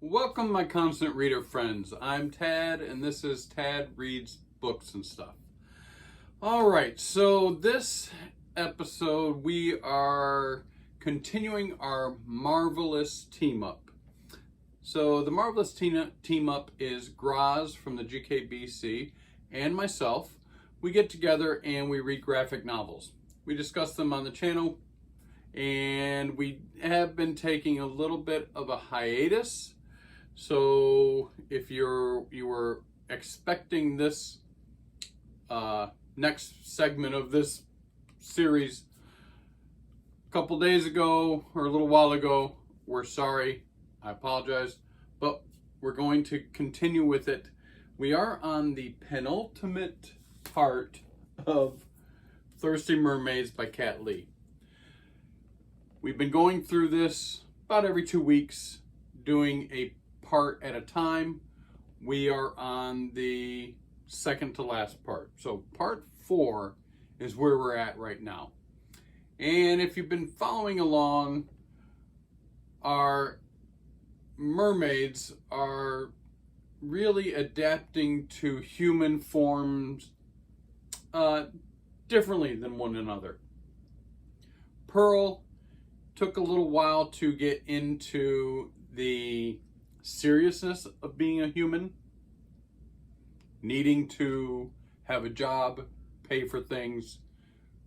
Welcome, my constant reader friends. I'm Tad, and this is Tad Reads Books and Stuff. All right, so this episode we are continuing our MARVEL-ous Team-up. So the MARVEL-ous Team-up is Groz from the GKBC and myself. We get together and we read graphic novels. We discuss them on the channel, and we have been taking a little bit of a hiatus. So if you were expecting this next segment of this series a couple days ago or a little while ago, we're sorry. I apologize, but we're going to continue with it. We are on the penultimate part of Thirsty Mermaids by Kat Leyh. We've been going through this about every 2 weeks, doing a part at a time. We are on the second to last part. So part 4 is where we're at right now. And if you've been following along, our mermaids are really adapting to human forms differently than one another. Pearl took a little while to get into the seriousness of being a human, needing to have a job, pay for things,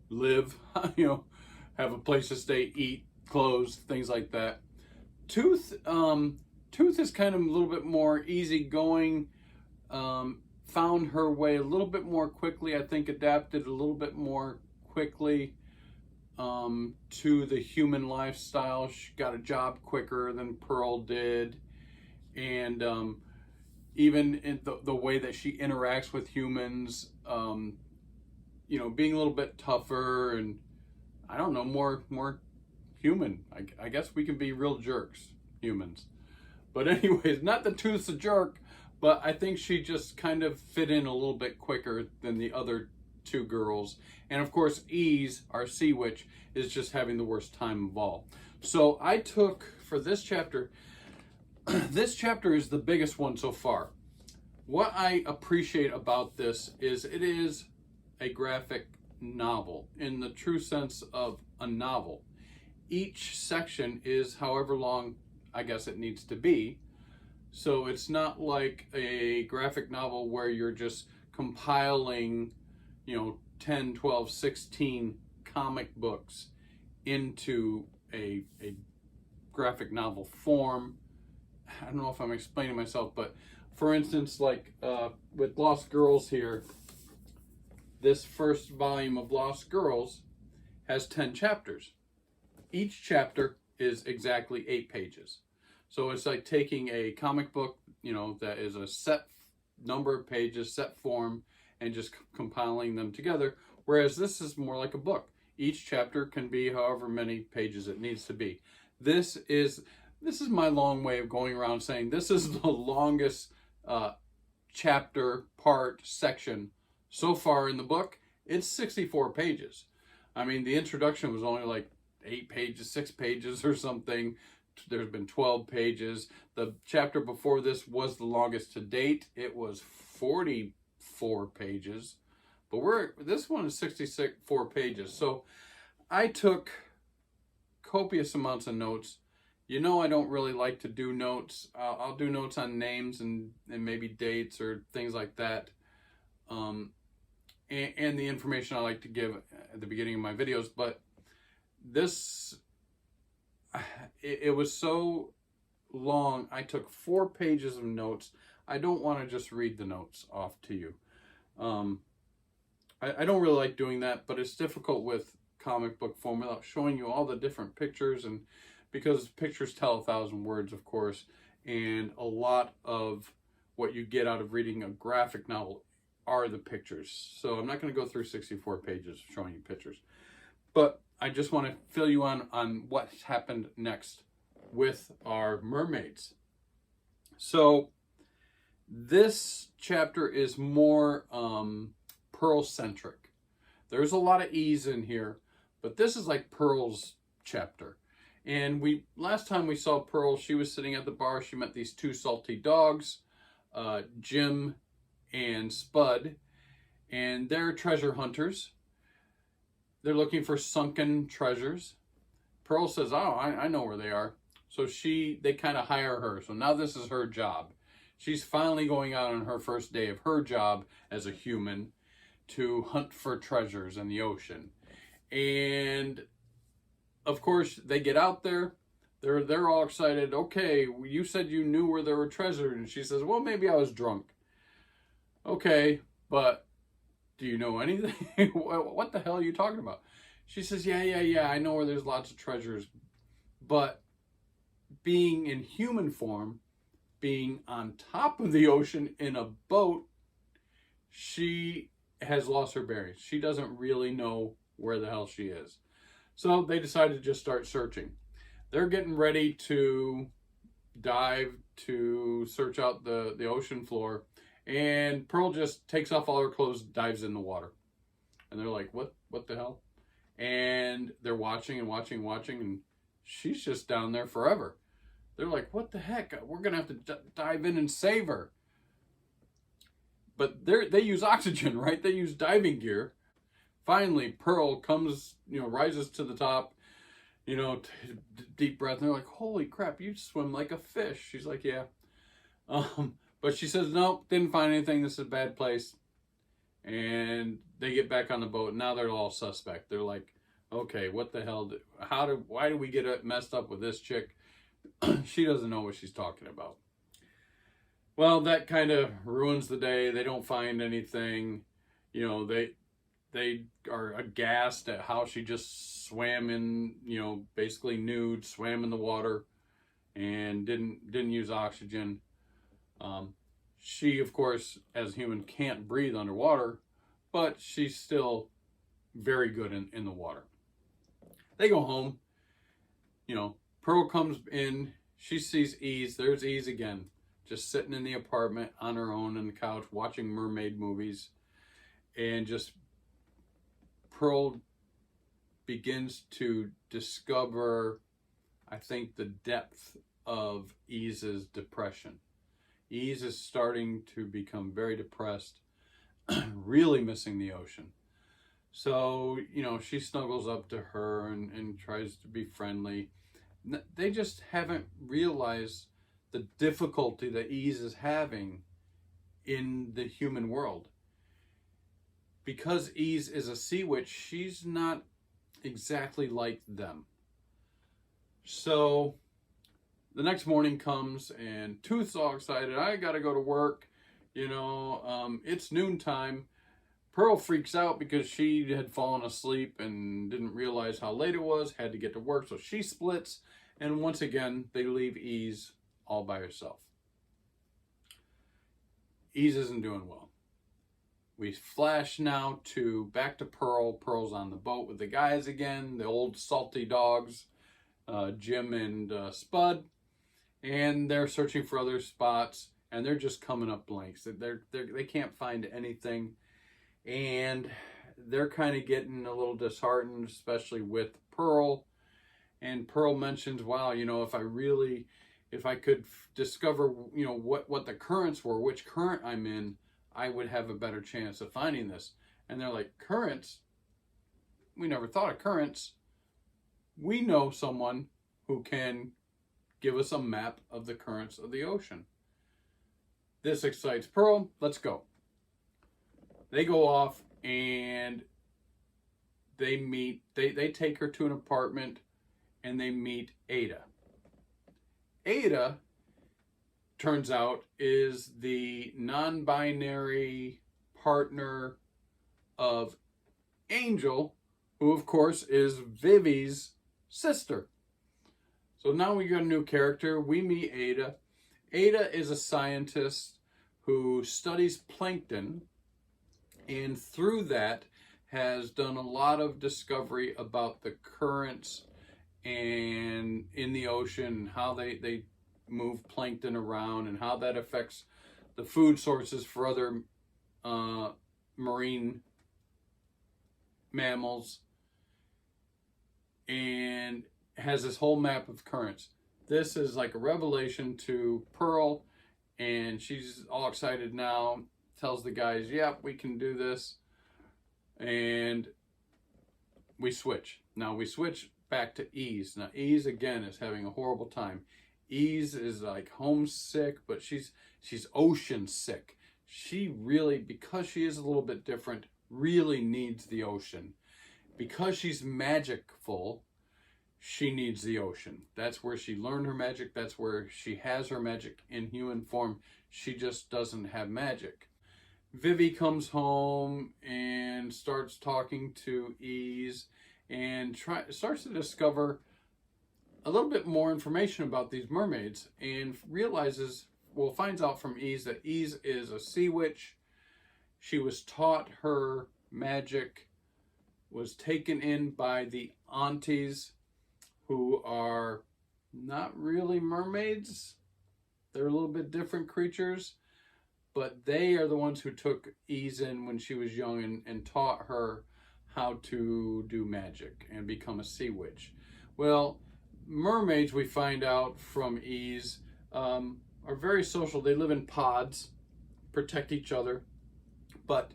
live, have a place to stay, eat, clothes, things like that. Tooth is kind of a little bit more easygoing, found her way a little bit more quickly, I think adapted a little bit more quickly to the human lifestyle. She got a job quicker than Pearl did. And even in the way that she interacts with humans, being a little bit tougher and, I don't know, more human. I guess we can be real jerks, humans. But anyways, not that Tooth's a jerk, but I think she just kind of fit in a little bit quicker than the other two girls. And of course, Ease, our sea witch, is just having the worst time of all. So I took, for this chapter, this chapter is the biggest one so far. What I appreciate about this is it is a graphic novel in the true sense of a novel. Each section is however long I guess it needs to be. So it's not like a graphic novel where you're just compiling, 10, 12, 16 comic books into a graphic novel form. I don't know if I'm explaining myself, but for instance, like with Lost Girls here, this first volume of Lost Girls has 10 chapters. Each chapter is exactly 8 pages. So it's like taking a comic book, that is a set number of pages, set form, and just compiling them together. Whereas this is more like a book. Each chapter can be however many pages it needs to be. This is my long way of going around saying this is the longest chapter, part, section so far in the book. It's 64 pages. I mean, the introduction was only like 8 pages, 6 pages or something. There's been 12 pages. The chapter before this was the longest to date. It was 44 pages. But this one is 64 pages. So I took copious amounts of notes. I don't really like to do notes. I'll do notes on names and maybe dates or things like that. And the information I like to give at the beginning of my videos. But this, it was so long. I took 4 pages of notes. I don't want to just read the notes off to you. I don't really like doing that, but it's difficult with comic book form without showing you all the different pictures, and because pictures tell 1,000 words, of course, and a lot of what you get out of reading a graphic novel are the pictures. So I'm not going to go through 64 pages showing you pictures, but I just want to fill you on what's happened next with our mermaids. So this chapter is more Pearl-centric. There's a lot of Ease in here, but this is like Pearl's chapter. And last time we saw Pearl, she was sitting at the bar. She met these two salty dogs, Jim and Spud, and they're treasure hunters. They're looking for sunken treasures. Pearl says, "Oh, I know where they are." So they kind of hire her. So now this is her job. She's finally going out on her first day of her job as a human to hunt for treasures in the ocean. And of course, they get out there. They're all excited. "Okay, you said you knew where there were treasures." And she says, "Well, maybe I was drunk." "Okay, but do you know anything?" "What the hell are you talking about?" She says, yeah, I know where there's lots of treasures. But being in human form, being on top of the ocean in a boat, she has lost her bearings. She doesn't really know where the hell she is. So they decided to just start searching. They're getting ready to dive to search out the ocean floor. And Pearl just takes off all her clothes, dives in the water. And they're like, what the hell? And they're watching and watching, and she's just down there forever. They're like, "What the heck? We're going to have to dive in and save her." But they use oxygen, right? They use diving gear. Finally, Pearl comes, rises to the top, deep breath. And they're like, "Holy crap, you swim like a fish." She's like, "Yeah." But she says, "Nope, didn't find anything. This is a bad place." And they get back on the boat. Now they're all suspect. They're like, "Okay, what the hell? Why did we get messed up with this chick? She doesn't know what she's talking about." Well, that kind of ruins the day. They don't find anything. They are aghast at how she just swam in, basically nude, swam in the water, and didn't use oxygen. She, of course, as a human, can't breathe underwater, but she's still very good in the water. They go home. Pearl comes in. She sees Ease. There's Ease again, just sitting in the apartment on her own on the couch watching mermaid movies. And just Pearl begins to discover, I think, the depth of Ease's depression. Ease is starting to become very depressed, really missing the ocean. So, she snuggles up to her and tries to be friendly. They just haven't realized the difficulty that Ease is having in the human world. Because Ease is a sea witch, she's not exactly like them. So the next morning comes and Tooth's all excited. "I gotta go to work. It's noontime." Pearl freaks out because she had fallen asleep and didn't realize how late it was, had to get to work, so she splits, and once again, they leave Ease all by herself. Ease isn't doing well. We flash now back to Pearl. Pearl's on the boat with the guys again, the old salty dogs, Jim and Spud, and they're searching for other spots, and they're just coming up blanks. They can't find anything. And they're kind of getting a little disheartened, especially with Pearl. And Pearl mentions, "Wow, if I could discover, what the currents were, which current I'm in, I would have a better chance of finding this." And they're like, "Currents? We never thought of currents. We know someone who can give us a map of the currents of the ocean." This excites Pearl. "Let's go." They go off and they meet. They take her to an apartment and they meet Ada. Ada, turns out, is the non-binary partner of Angel, who of course is Vivi's sister. So now we got a new character. We meet Ada. Ada is a scientist who studies plankton, and through that has done a lot of discovery about the currents and in the ocean, how they move plankton around and how that affects the food sources for other marine mammals, and has this whole map of currents. This is like a revelation to Pearl, and she's all excited now, tells the guys, yep, we can do this. And we switch. Now we switch back to Ease. Now Ease again is having a horrible time. Ease is like homesick, but she's ocean sick. She really, because she is a little bit different, really needs the ocean. Because she's magicful, she needs the ocean. That's where she learned her magic. That's where she has her magic in human form. She just doesn't have magic. Vivi comes home and starts talking to Ease and starts to discover a little bit more information about these mermaids, and realizes, well, finds out from Ease that Ease is a sea witch. She was taught her magic, was taken in by the aunties, who are not really mermaids. They're a little bit different creatures, but they are the ones who took Ease in when she was young and taught her how to do magic and become a sea witch. Well, mermaids, we find out from Ease, are very social. They live in pods, protect each other, but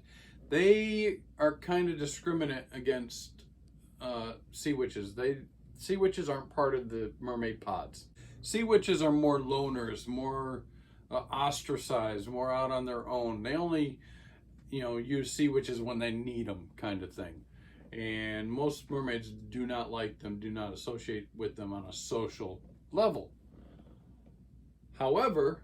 they are kind of discriminate against sea witches. Sea witches aren't part of the mermaid pods. Sea witches are more loners, more ostracized, more out on their own. They only, use sea witches when they need them, kind of thing. And most mermaids do not like them, do not associate with them on a social level. However,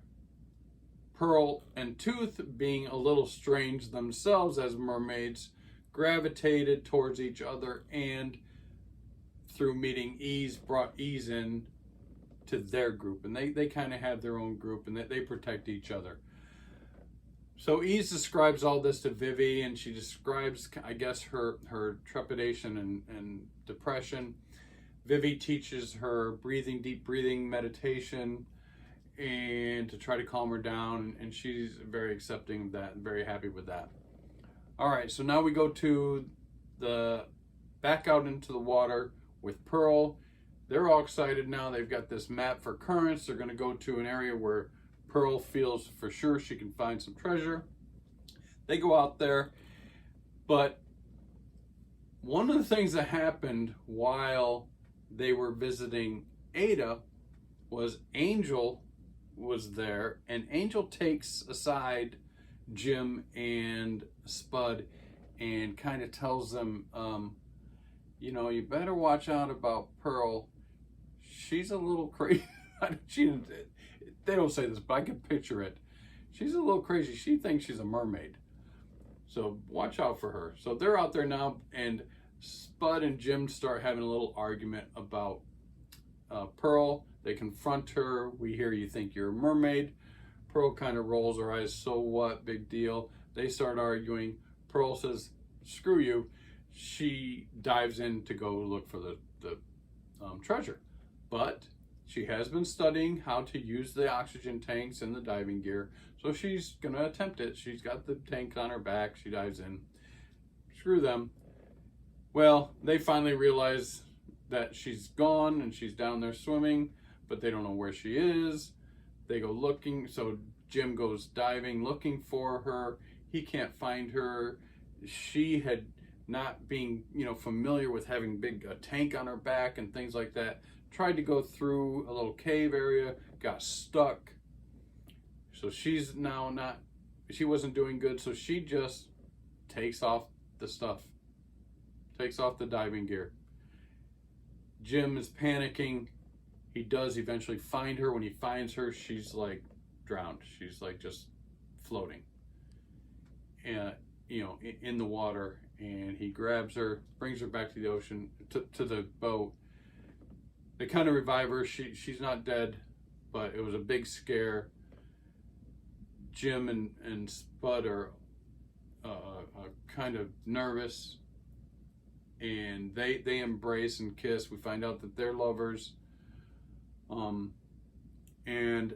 Pearl and Tooth, being a little strange themselves as mermaids, gravitated towards each other, and through meeting Ease, brought Ease in to their group. And they kind of have their own group, and they protect each other. So Ease describes all this to Vivi, and she describes, I guess, her trepidation and depression. Vivi teaches her deep breathing meditation, and to try to calm her down, and she's very accepting of that and very happy with that. All right, so now we go to back out into the water with Pearl. They're all excited now. They've got this map for currents. They're going to go to an area where Pearl feels for sure she can find some treasure. They go out there, but one of the things that happened while they were visiting Ada was Angel was there, and Angel takes aside Jim and Spud and kind of tells them, you better watch out about Pearl. She's a little crazy. They don't say this, but I can picture it. She's a little crazy. She thinks she's a mermaid. So watch out for her. So they're out there now, and Spud and Jim start having a little argument about Pearl. They confront her. We hear, you think you're a mermaid. Pearl kind of rolls her eyes. So what? Big deal. They start arguing. Pearl says, screw you. She dives in to go look for the treasure. But she has been studying how to use the oxygen tanks and the diving gear. So she's going to attempt it. She's got the tank on her back. She dives in. Screw them. Well, they finally realize that she's gone and she's down there swimming, but they don't know where she is. They go looking. So Jim goes diving, looking for her. He can't find her. She had not being, familiar with having big tank on her back and things like that. Tried to go through a little cave area, got stuck. So she's now she wasn't doing good. So she just takes off the stuff, takes off the diving gear. Jim is panicking. He does eventually find her. When he finds her, she's like drowned. She's like just floating, and in the water. And he grabs her, brings her back to the ocean, to the boat. They kind of revive her. She's not dead, but it was a big scare. Jim and Spud are kind of nervous, and they embrace and kiss. We find out that they're lovers. And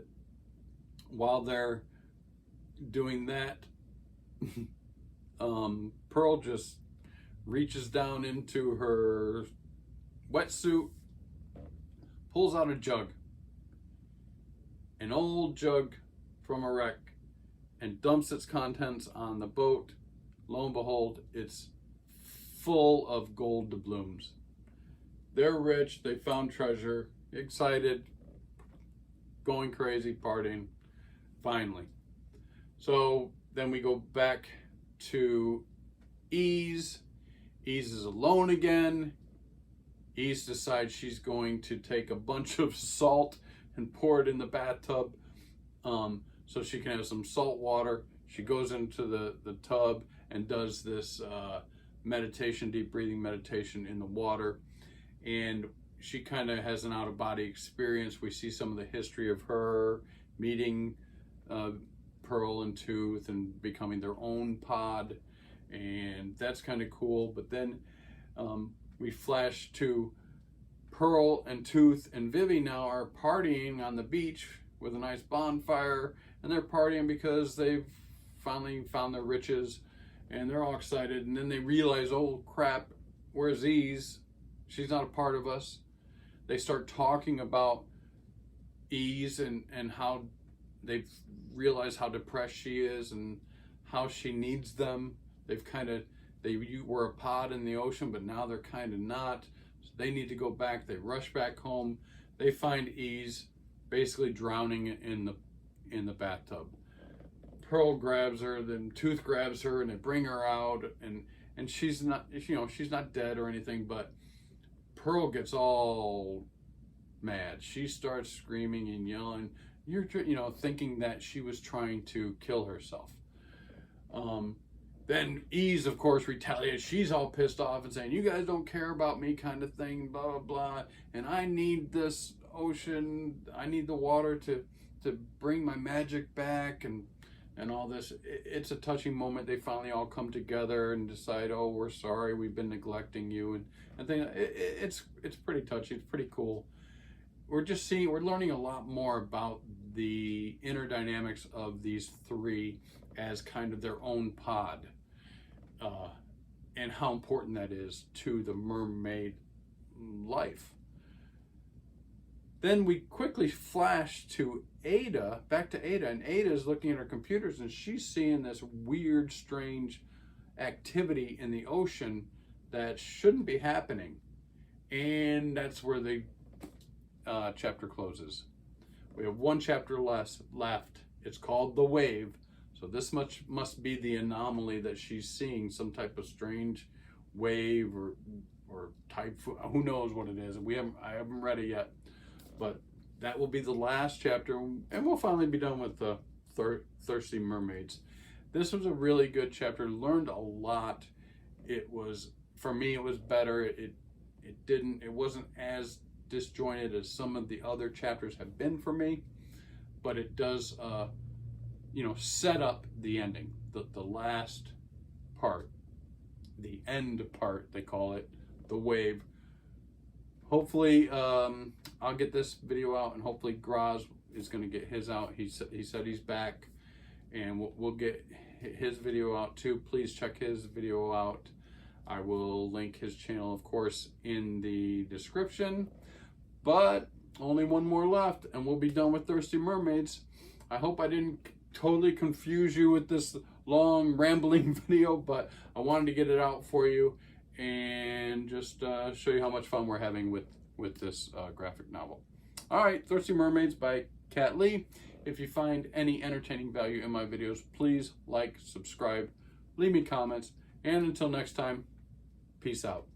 while they're doing that, Pearl just reaches down into her wetsuit, pulls out a jug, an old jug from a wreck, and dumps its contents on the boat. Lo and behold, it's full of gold doubloons. They're rich, they found treasure, excited, going crazy, partying, finally. So then we go back to Ease. Ease is alone again. Ease decides she's going to take a bunch of salt and pour it in the bathtub so she can have some salt water. She goes into the tub and does this meditation, deep breathing meditation in the water. And she kind of has an out-of-body experience. We see some of the history of her meeting Pearl and Tooth and becoming their own pod. And that's kind of cool. But then we flash to Pearl and Tooth and Vivi now are partying on the beach with a nice bonfire. And they're partying because they've finally found their riches. And they're all excited. And then they realize, oh crap, where's Ease? She's not a part of us. They start talking about Ease and how they've realized how depressed she is and how she needs them. They were a pod in the ocean, but now they're kind of not. So they need to go back. They rush back home. They find Ease basically drowning in the bathtub. Pearl grabs her, then Tooth grabs her, and they bring her out. And she's not, she's not dead or anything, but Pearl gets all mad. She starts screaming and yelling, thinking that she was trying to kill herself. Then Ease, of course, retaliates. She's all pissed off and saying, you guys don't care about me kind of thing, blah, blah, blah. And I need this ocean. I need the water to bring my magic back and all this. It's a touching moment. They finally all come together and decide, oh, we're sorry, we've been neglecting you. And it's pretty touchy. It's pretty cool. We're learning a lot more about the inner dynamics of these three as kind of their own pod, and how important that is to the mermaid life. Then we quickly flash to Ada, back to Ada, and Ada is looking at her computers and she's seeing this weird, strange activity in the ocean that shouldn't be happening. And that's where the chapter closes. We have one chapter left. It's called The Wave. So this much must be the anomaly that she's seeing, some type of strange wave or typhoon. Who knows what it is? I haven't read it yet, but that will be the last chapter, and we'll finally be done with the Thirsty Mermaids. This was a really good chapter. Learned a lot. For me, it was better. It wasn't as disjointed as some of the other chapters have been for me, but it does set up the ending, the last part, the end part, they call it, The Wave. Hopefully I'll get this video out, and hopefully Groz is going to get his out. He said he's back, and we'll get his video out too. Please check his video out. I will link his channel, of course, in the description. But only one more left, and we'll be done with Thirsty Mermaids. I hope I didn't totally confuse you with this long, rambling video, but I wanted to get it out for you and just show you how much fun we're having with this graphic novel. All right, Thirsty Mermaids by Kat Leyh. If you find any entertaining value in my videos, please like, subscribe, leave me comments, and until next time, peace out.